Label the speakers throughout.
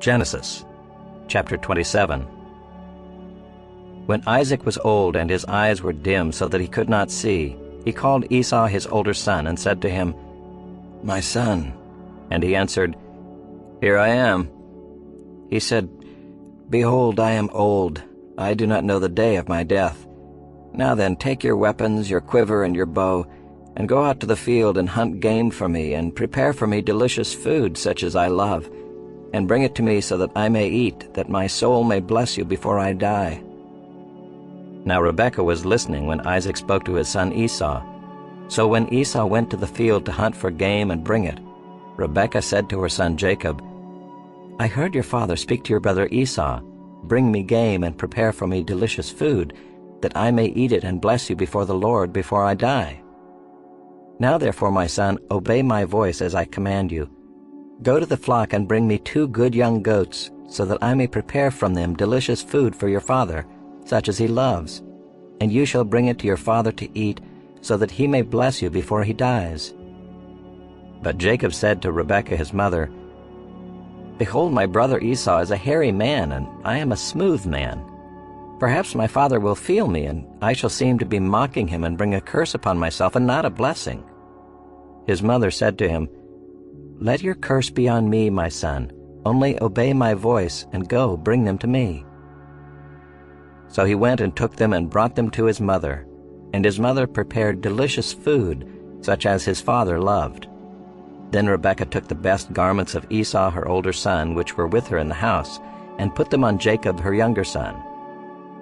Speaker 1: Genesis chapter 27. When Isaac was old and his eyes were dim so that he could not see, he called Esau his older son and said to him, "My son." And he answered, "Here I am." He said, "Behold, I am old. I do not know the day of my death. Now then, take your weapons, your quiver and your bow, and go out to the field and hunt game for me, and prepare for me delicious food such as I love, and bring it to me so that I may eat, that my soul may bless you before I die." Now Rebekah was listening when Isaac spoke to his son Esau. So when Esau went to the field to hunt for game and bring it, Rebekah said to her son Jacob, "I heard your father speak to your brother Esau, 'Bring me game and prepare for me delicious food, that I may eat it and bless you before the Lord before I die.' Now therefore, my son, obey my voice as I command you. Go to the flock and bring me 2 good young goats, so that I may prepare from them delicious food for your father, such as he loves. And you shall bring it to your father to eat, so that he may bless you before he dies." But Jacob said to Rebekah his mother, "Behold, my brother Esau is a hairy man, and I am a smooth man. Perhaps my father will feel me, and I shall seem to be mocking him and bring a curse upon myself and not a blessing." His mother said to him, "Let your curse be on me, my son. Only obey my voice, and go, bring them to me." So he went and took them and brought them to his mother, and his mother prepared delicious food, such as his father loved. Then Rebekah took the best garments of Esau her older son, which were with her in the house, and put them on Jacob her younger son.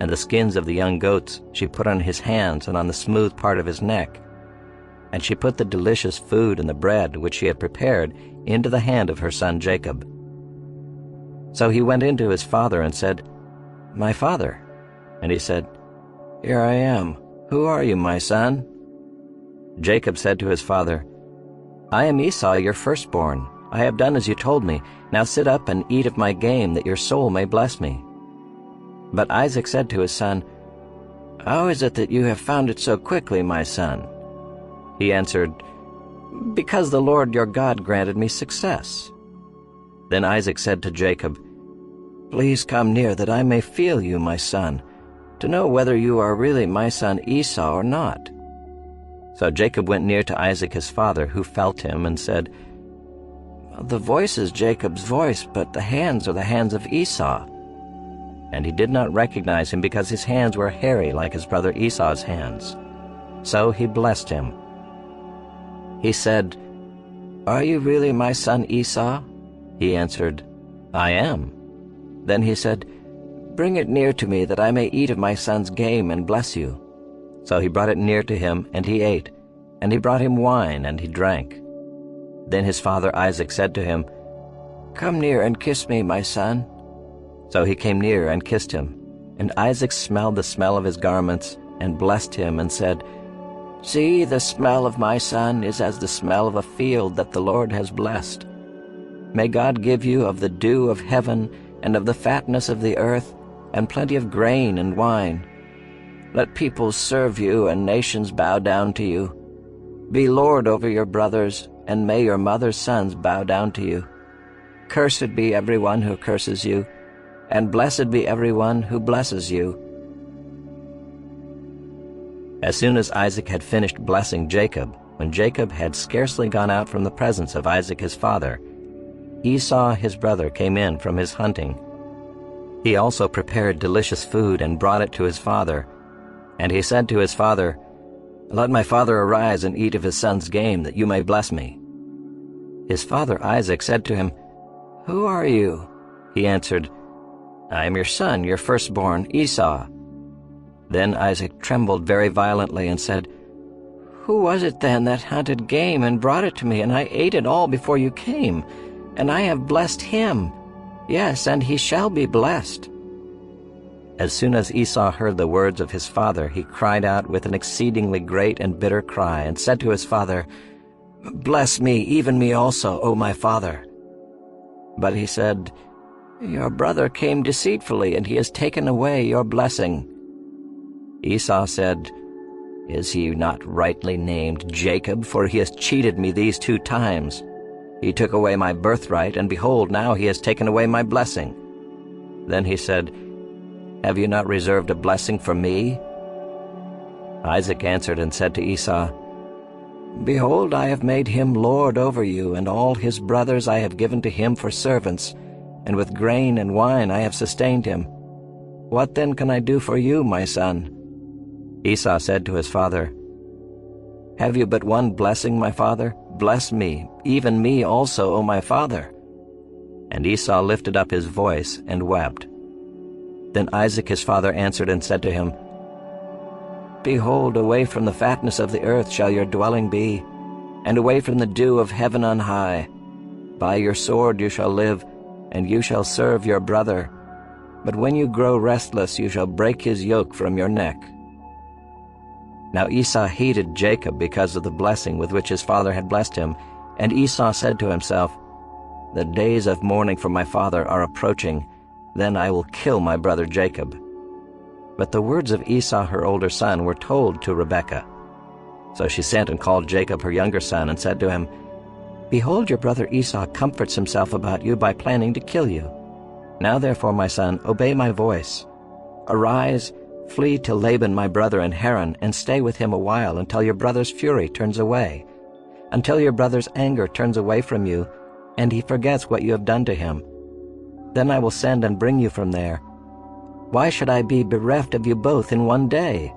Speaker 1: And the skins of the young goats she put on his hands and on the smooth part of his neck. And she put the delicious food and the bread which she had prepared into the hand of her son Jacob. So he went in to his father and said, "My father." And he said, "Here I am. Who are you, my son?" Jacob said to his father, "I am Esau, your firstborn. I have done as you told me. Now sit up and eat of my game, that your soul may bless me." But Isaac said to his son, "How is it that you have found it so quickly, my son?" He answered, "Because the Lord your God granted me success." Then Isaac said to Jacob, "Please come near, that I may feel you, my son, to know whether you are really my son Esau or not." So Jacob went near to Isaac his father, who felt him, and said, "The voice is Jacob's voice, but the hands are the hands of Esau." And he did not recognize him, because his hands were hairy like his brother Esau's hands. So he blessed him. He said, "Are you really my son Esau?" He answered, "I am." Then he said, "Bring it near to me, that I may eat of my son's game and bless you." So he brought it near to him, and he ate, and he brought him wine, and he drank. Then his father Isaac said to him, "Come near and kiss me, my son." So he came near and kissed him. And Isaac smelled the smell of his garments, and blessed him, and said, "See, the smell of my son is as the smell of a field that the Lord has blessed. May God give you of the dew of heaven, and of the fatness of the earth, and plenty of grain and wine. Let peoples serve you, and nations bow down to you. Be lord over your brothers, and may your mother's sons bow down to you. Cursed be everyone who curses you, and blessed be everyone who blesses you." As soon as Isaac had finished blessing Jacob, when Jacob had scarcely gone out from the presence of Isaac his father, Esau his brother came in from his hunting. He also prepared delicious food and brought it to his father. And he said to his father, "Let my father arise and eat of his son's game, that you may bless me." His father Isaac said to him, "Who are you?" He answered, "I am your son, your firstborn, Esau." Then Isaac trembled very violently and said, "Who was it then that hunted game and brought it to me, and I ate it all before you came? And I have blessed him. Yes, and he shall be blessed." As soon as Esau heard the words of his father, he cried out with an exceedingly great and bitter cry, and said to his father, "Bless me, even me also, O my father." But he said, "Your brother came deceitfully, and he has taken away your blessing." Esau said, "Is he not rightly named Jacob? For he has cheated me these 2 times. He took away my birthright, and behold, now he has taken away my blessing." Then he said, "Have you not reserved a blessing for me?" Isaac answered and said to Esau, "Behold, I have made him lord over you, and all his brothers I have given to him for servants, and with grain and wine I have sustained him. What then can I do for you, my son?" Esau said to his father, "Have you but one blessing, my father? Bless me, even me also, O my father." And Esau lifted up his voice and wept. Then Isaac his father answered and said to him, "Behold, away from the fatness of the earth shall your dwelling be, and away from the dew of heaven on high. By your sword you shall live, and you shall serve your brother. But when you grow restless, you shall break his yoke from your neck." Now Esau hated Jacob because of the blessing with which his father had blessed him, and Esau said to himself, "The days of mourning for my father are approaching, then I will kill my brother Jacob." But the words of Esau her older son were told to Rebekah. So she sent and called Jacob her younger son, and said to him, "Behold, your brother Esau comforts himself about you by planning to kill you. Now therefore, my son, obey my voice. Arise, flee to Laban my brother in Haran, and stay with him a while until your brother's fury turns away, until your brother's anger turns away from you, and he forgets what you have done to him. Then I will send and bring you from there. Why should I be bereft of you both in one day?"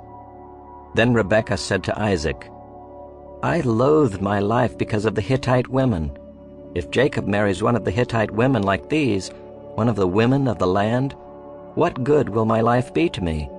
Speaker 1: Then Rebekah said to Isaac, "I loathe my life because of the Hittite women. If Jacob marries one of the Hittite women like these, one of the women of the land, what good will my life be to me?